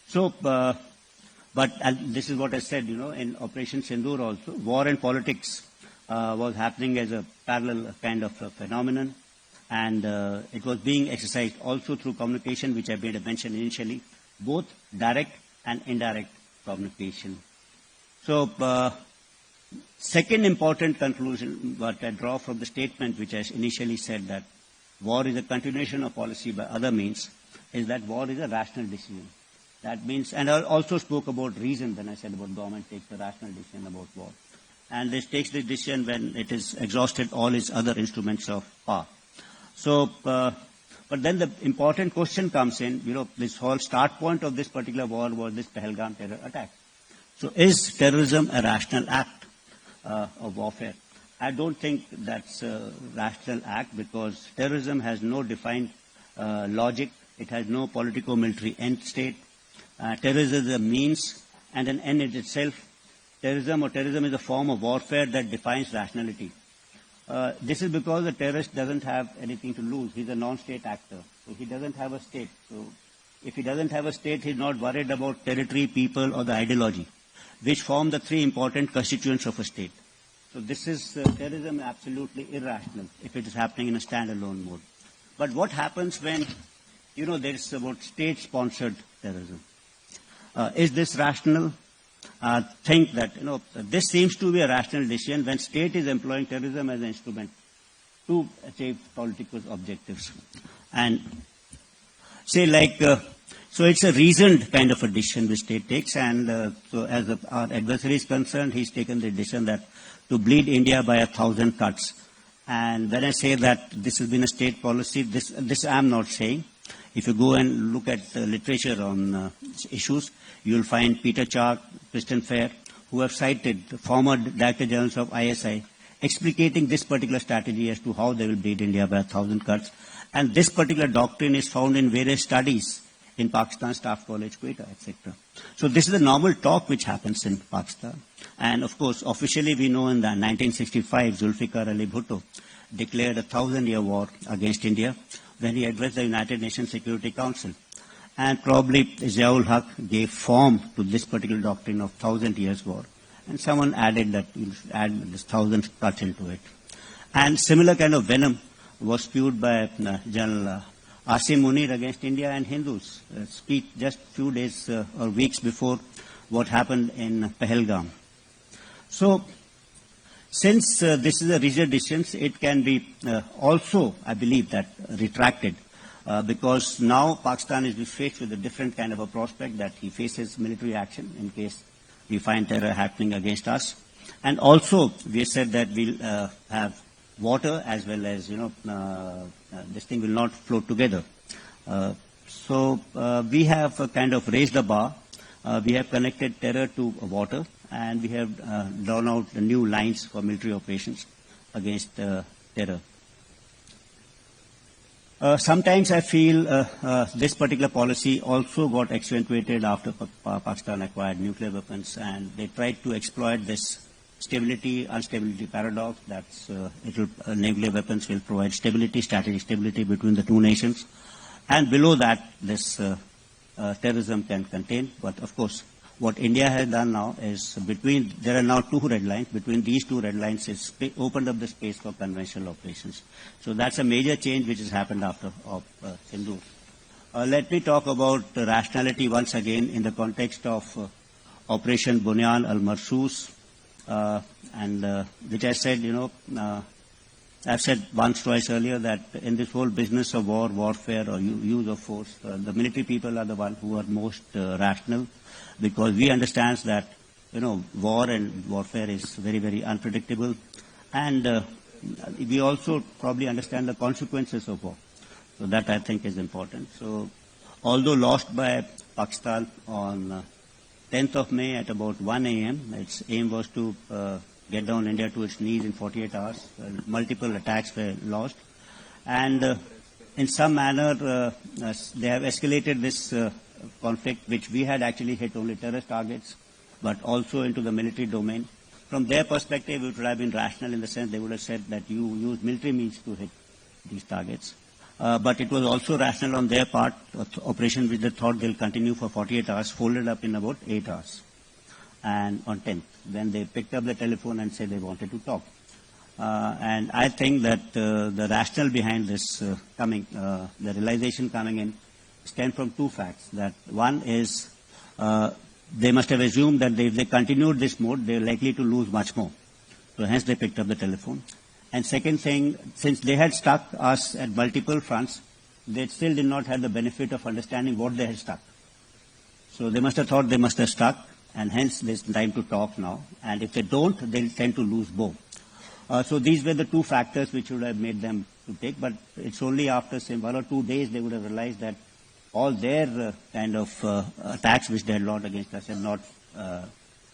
So, this is what I said, in Operation Sindoor also, war and politics was happening as a parallel kind of phenomenon, and it was being exercised also through communication, which I made a mention initially, both direct and indirect communication. So, second important conclusion what I draw from the statement which I initially said, that war is a continuation of policy by other means, is that war is a rational decision. That means, and I also spoke about reason when I said about government takes a rational decision about war. And this takes the decision when it has exhausted all its other instruments of power. So, but then the important question comes in, this whole start point of this particular war was this Pahalgam terror attack. So is terrorism a rational act of warfare? I don't think that's a rational act, because terrorism has no defined logic. It has no politico-military end state. Terrorism is a means and an end in itself. Terrorism is a form of warfare that defines rationality. This is because the terrorist doesn't have anything to lose. He's a non-state actor. So he doesn't have a state. So if he doesn't have a state, he's not worried about territory, people, or the ideology, which form the three important constituents of a state. So this is terrorism absolutely irrational if it is happening in a standalone mode. But what happens when, there is about state-sponsored terrorism? Is this rational? Think that, this seems to be a rational decision when state is employing terrorism as an instrument to achieve political objectives. And say so it's a reasoned kind of a decision the state takes, and so as our adversary is concerned, he's taken the decision that to bleed India by 1,000 cuts. And when I say that this has been a state policy, this I'm not saying. If you go and look at the literature on issues, you will find Peter Chark, Kristen Fair, who have cited the former Director Generals of ISI, explicating this particular strategy as to how they will bleed India by 1,000 cuts. And this particular doctrine is found in various studies in Pakistan, Staff College, Quetta, etc. So this is the normal talk which happens in Pakistan. And of course, officially we know in the 1965, Zulfikar Ali Bhutto declared a 1,000-year war against India when he addressed the United Nations Security Council. And probably Ziaul Haq gave form to this particular doctrine of 1,000 years war. And someone added that you should add this 1,000 cuts into it. And similar kind of venom was spewed by General Asim Munir against India and Hindus, speech just few days or weeks before what happened in Pahalgam. So, since this is a regional decision, it can be also, I believe, that retracted, because now Pakistan is faced with a different kind of a prospect that he faces military action in case we find terror happening against us. And also, we said that we'll have water as well as, this thing will not float together. So we have kind of raised the bar. We have connected terror to water, and we have drawn out the new lines for military operations against terror. Sometimes I feel this particular policy also got accentuated after Pakistan acquired nuclear weapons, and they tried to exploit this stability-instability paradox. That's nuclear weapons will provide stability, strategic stability between the two nations, and below that, this terrorism can contain. But of course, what India has done now is there are now two red lines. Between these two red lines, it's opened up the space for conventional operations. So that's a major change which has happened after Sindoor. Let me talk about rationality once again in the context of Operation Bunyan al-Marsus, and which I said, I've said once, twice earlier that in this whole business of war, warfare, or use of force, the military people are the ones who are most rational, because we understand that, war and warfare is very, very unpredictable. And we also probably understand the consequences of war. So that, I think, is important. So although lost by Pakistan on 10th of May at about 1 a.m., its aim was to get down India to its knees in 48 hours. Multiple attacks were launched. And in some manner, they have escalated this conflict, which we had actually hit only terrorist targets, but also into the military domain. From their perspective, it would have been rational in the sense they would have said that you use military means to hit these targets. But it was also rational on their part, operation which they thought they'll continue for 48 hours, folded up in about 8 hours. And on 10th, then they picked up the telephone and said they wanted to talk. And I think that the rationale behind this the realization coming in, stem from two facts. That one is they must have assumed that if they continued this mode, they're likely to lose much more. So hence they picked up the telephone. And second thing, since they had struck us at multiple fronts, they still did not have the benefit of understanding what they had struck. So they must have thought they must have struck, and hence there's time to talk now. And if they don't, they'll tend to lose both. So these were the two factors which would have made them to take, but it's only after say 1 or 2 days they would have realized that all their kind of attacks which they had launched against us had not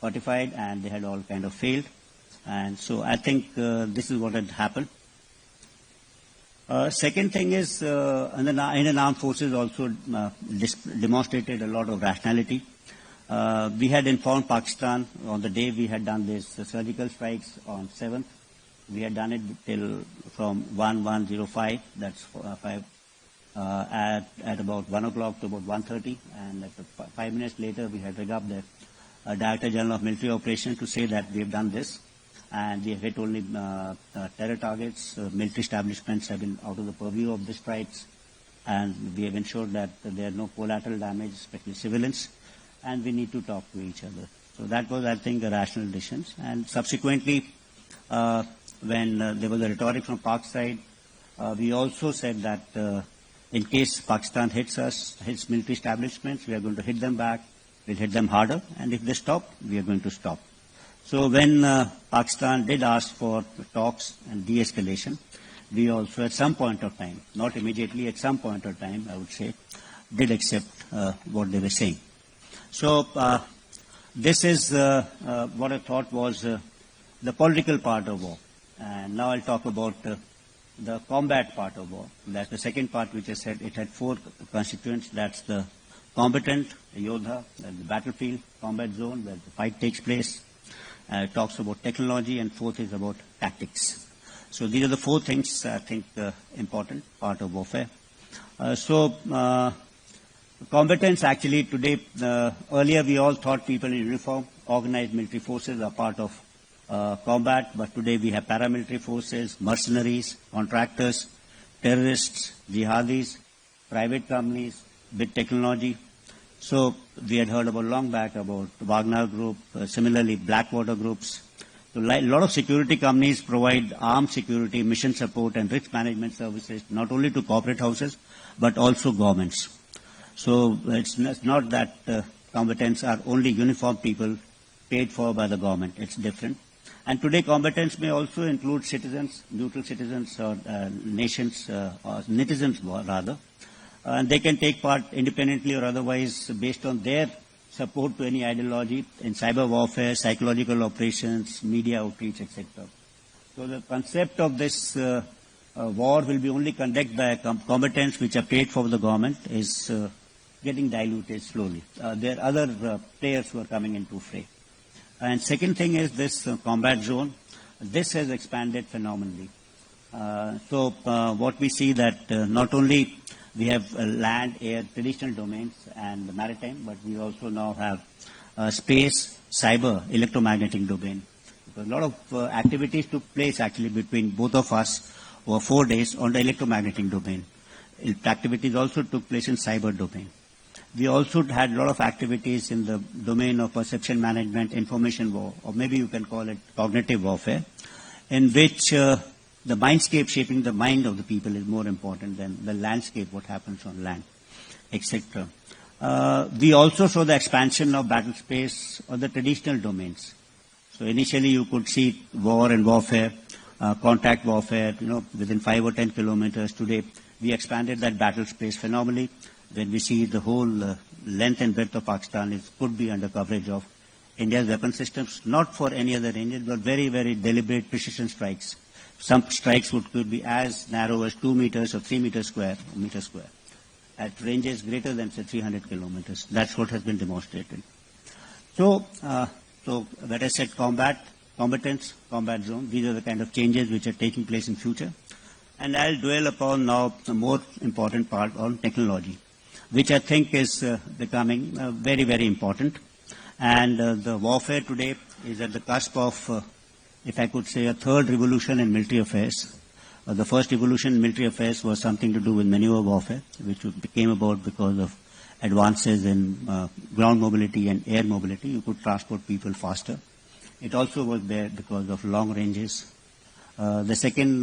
fortified, and they had all kind of failed. And so I think this is what had happened. Second thing is, Indian Armed Forces also demonstrated a lot of rationality. We had informed Pakistan on the day we had done these surgical strikes on 7th. We had done it till from 11:05, that's 5, at about 1 o'clock to about 1:30, and 5 minutes later we had rigged up the Director General of Military Operations to say that we have done this, and we have hit only terror targets. Military establishments have been out of the purview of the strikes, and we have ensured that there are no collateral damage, especially civilians, and we need to talk to each other. So that was, I think, a rational decision. And subsequently, when there was a rhetoric from Pak side, we also said that in case Pakistan hits military establishments, we are going to hit them back, we'll hit them harder, and if they stop, we are going to stop. So when Pakistan did ask for talks and de-escalation, we also at some point of time, not immediately, at some point of time, I would say, did accept what they were saying. So this is what I thought was the political part of war. And now I'll talk about the combat part of war. That's the second part, which I said it had 4 constituents. That's the combatant, the Yodha, the battlefield, combat zone, where the fight takes place. It talks about technology, and fourth is about tactics. So these are the 4 things I think important part of warfare. Combatants actually today, earlier we all thought people in uniform, organized military forces are part of combat, but today we have paramilitary forces, mercenaries, contractors, terrorists, jihadis, private companies, big technology. So we had heard about long back about Wagner Group, similarly Blackwater groups. So a lot of security companies provide armed security, mission support, and risk management services not only to corporate houses but also governments. So it's not that combatants are only uniformed people paid for by the government. It's different. And today combatants may also include citizens, neutral citizens or nations, or netizens rather. And they can take part independently or otherwise based on their support to any ideology in cyber warfare, psychological operations, media outreach, etc. So the concept of this war will be only conducted by combatants which are paid for the government is getting diluted slowly. There are other players who are coming into fray. And second thing is this combat zone. This has expanded phenomenally. So what we see that not only we have land, air, traditional domains and maritime, but we also now have space, cyber, electromagnetic domain. Because a lot of activities took place actually between both of us over 4 days on the electromagnetic domain. Activities also took place in cyber domain. We also had a lot of activities in the domain of perception management, information war, or maybe you can call it cognitive warfare, in which the mindscape shaping the mind of the people is more important than the landscape, what happens on land, etc. We also saw the expansion of battle space or the traditional domains. So initially you could see war and warfare, contact warfare, within 5 or 10 kilometers. Today we expanded that battle space phenomenally. When we see the whole length and breadth of Pakistan could be under coverage of India's weapon systems, not for any other ranges, but very, very deliberate precision strikes. Some strikes could be as narrow as 2 meters or 3 meters square, at ranges greater than, say, 300 kilometers. That's what has been demonstrated. So that I said combat, combatants, combat zone. These are the kind of changes which are taking place in future. And I'll dwell upon now the more important part on technology, which I think is becoming very, very important. And the warfare today is at the cusp of, if I could say, a third revolution in military affairs. The first revolution in military affairs was something to do with maneuver warfare, which came about because of advances in ground mobility and air mobility. You could transport people faster. It also was there because of long ranges. The second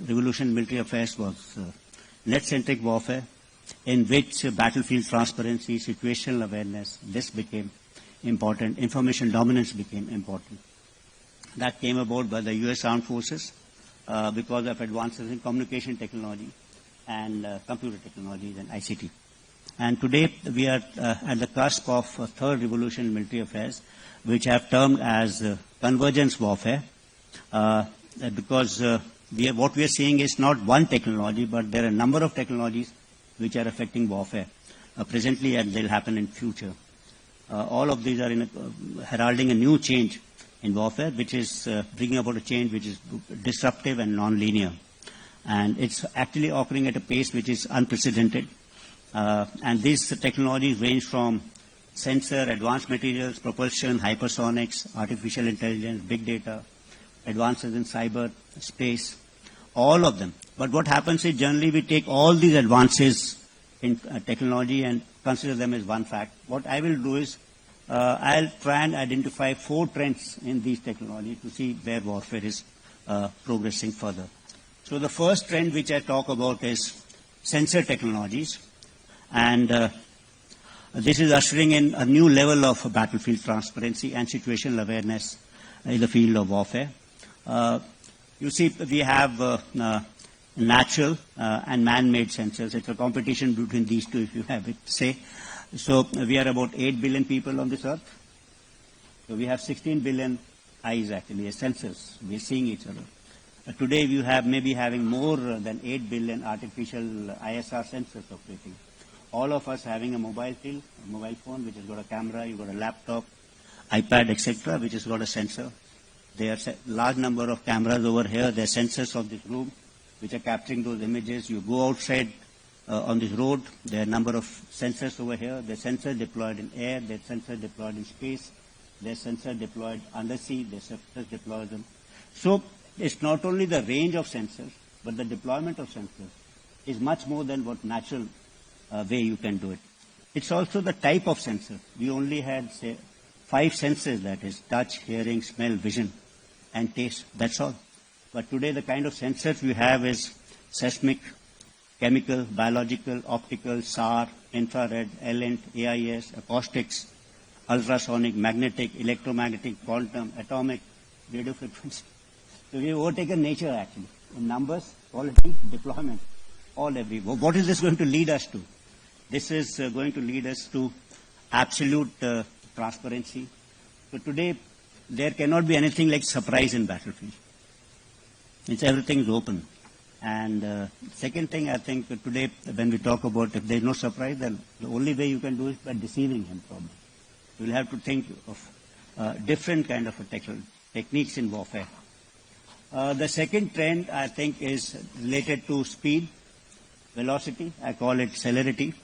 revolution in military affairs was net-centric warfare, in which battlefield transparency, situational awareness, this became important. Information dominance became important. That came about by the U.S. Armed Forces because of advances in communication technology and computer technologies and ICT. And today we are at the cusp of a third revolution in military affairs, which I have termed as convergence warfare, because what we are seeing is not one technology, but there are a number of technologies which are affecting warfare presently, and they'll happen in future. All of these are heralding a new change in warfare, which is bringing about a change which is disruptive and non-linear. And it's actually occurring at a pace which is unprecedented. And these technologies range from sensor, advanced materials, propulsion, hypersonics, artificial intelligence, big data, advances in cyber, space, all of them. But what happens is generally we take all these advances in technology and consider them as one fact. What I will do is I'll try and identify 4 trends in these technologies to see where warfare is progressing further. So the first trend which I talk about is sensor technologies. And this is ushering in a new level of battlefield transparency and situational awareness in the field of warfare. You see, we have natural and man-made sensors. It's a competition between these two, if you have it, say. So we are about 8 billion people on this earth. So we have 16 billion eyes, actually, as sensors. We're seeing each other. Today, we have maybe having more than 8 billion artificial ISR sensors operating. All of us having a mobile phone, which has got a camera, you've got a laptop, iPad, etc., which has got a sensor. There are a large number of cameras over here. There are sensors of this room, which are capturing those images. You go outside on this road, there are a number of sensors over here. There are sensors deployed in air, there are sensors deployed in space, there are sensors deployed undersea, there are sensors deployed in. So it's not only the range of sensors, but the deployment of sensors is much more than what natural way you can do it. It's also the type of sensor. We only had, say, 5 senses, that is touch, hearing, smell, vision, and taste. That's all. But today the kind of sensors we have is seismic, chemical, biological, optical, SAR, infrared, ELINT, AIS, acoustics, ultrasonic, magnetic, electromagnetic, quantum, atomic, radio frequency. So we have overtaken nature, actually, in numbers, quality, deployment, all everywhere. What is this going to lead us to? This is going to lead us to absolute transparency. So today, there cannot be anything like surprise in battlefield. It's everything is open. And second thing, I think today, when we talk about if there's no surprise, then the only way you can do it by deceiving him, probably. You'll have to think of different kind of techniques in warfare. The second trend, I think, is related to speed, velocity. I call it celerity.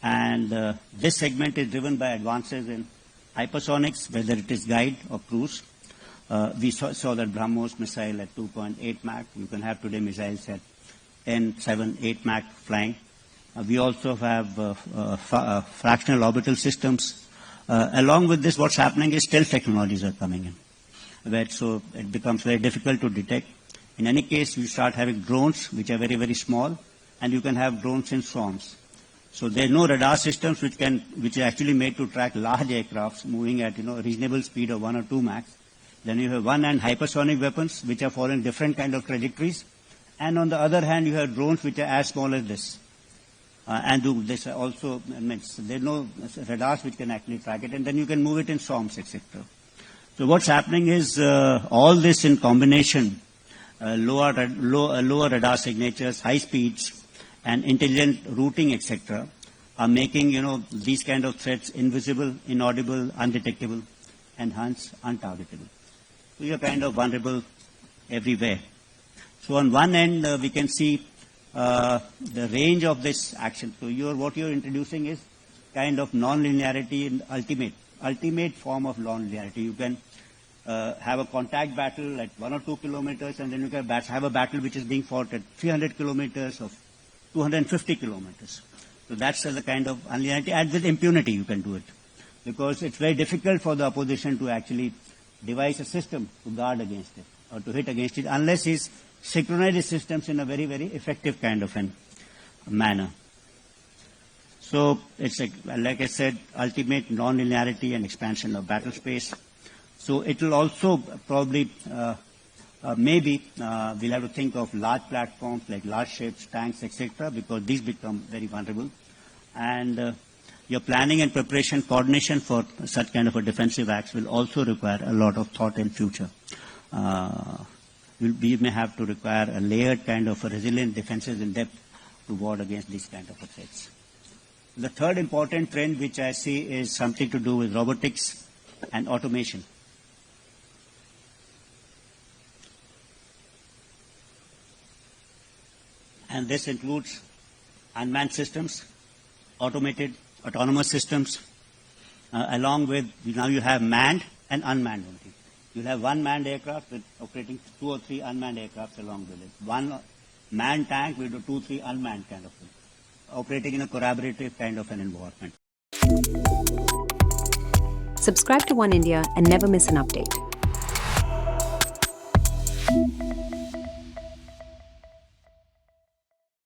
And this segment is driven by advances in hypersonics, whether it is guide or cruise. We saw that BrahMos missile at 2.8 Mach. You can have today missiles at 10, 7, 8 Mach flying. We also have fractional orbital systems. Along with this, what's happening is stealth technologies are coming in, so it becomes very difficult to detect. In any case, you start having drones, which are very, very small, and you can have drones in swarms. So there are no radar systems which are actually made to track large aircrafts moving at a reasonable speed of 1 or 2 Mach. Then you have one hand hypersonic weapons which are following different kind of trajectories, and on the other hand you have drones which are as small as this. And this also means there are no radars which can actually track it, and then you can move it in swarms, etc. So what's happening is all this in combination, lower radar signatures, high speeds, and intelligent routing, etc., are making these kind of threats invisible, inaudible, undetectable, and hence untargetable. So you're kind of vulnerable everywhere. So on one end, we can see the range of this action. So what you're introducing is kind of non-linearity in ultimate form of non-linearity. You can have a contact battle at 1 or 2 kilometers, and then you can have a battle which is being fought at 300 kilometers or 250 kilometers. So that's the kind of unlinearity, and with impunity you can do it. Because it's very difficult for the opposition to actually devise a system to guard against it or to hit against it unless he's synchronized his systems in a very, very effective kind of a manner. So it's like I said, ultimate non-linearity and expansion of battle space. So it will also probably, maybe we'll have to think of large platforms like large ships, tanks, etc., because these become very vulnerable. And your planning and preparation, coordination for such kind of a defensive acts will also require a lot of thought in future. We may have to require a layered kind of a resilient defenses in depth to ward against these kind of threats. The third important trend which I see is something to do with robotics and automation. And this includes unmanned systems, autonomous systems, along with, now you have manned and unmanned only. You'll have one manned aircraft with operating 2 or 3 unmanned aircrafts along with it. One manned tank will do 2 or 3 unmanned kind of thing, operating in a collaborative kind of an environment. Subscribe to One India and never miss an update.